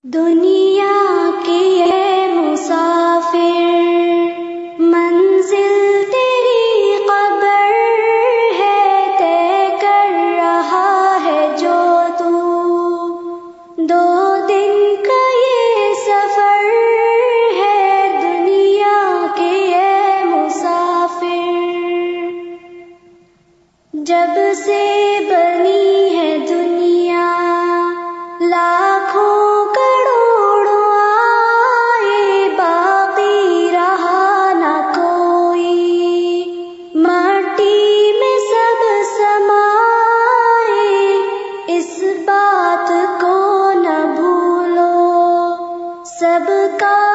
دنیا کی ہے مسافر، منزل تیری قبر ہے، طے کر رہا ہے جو تو، 2 دن کا یہ سفر ہے، دنیا کے ہے مسافر۔ جب سے بنی ہے دنیا، لاکھوں سب کا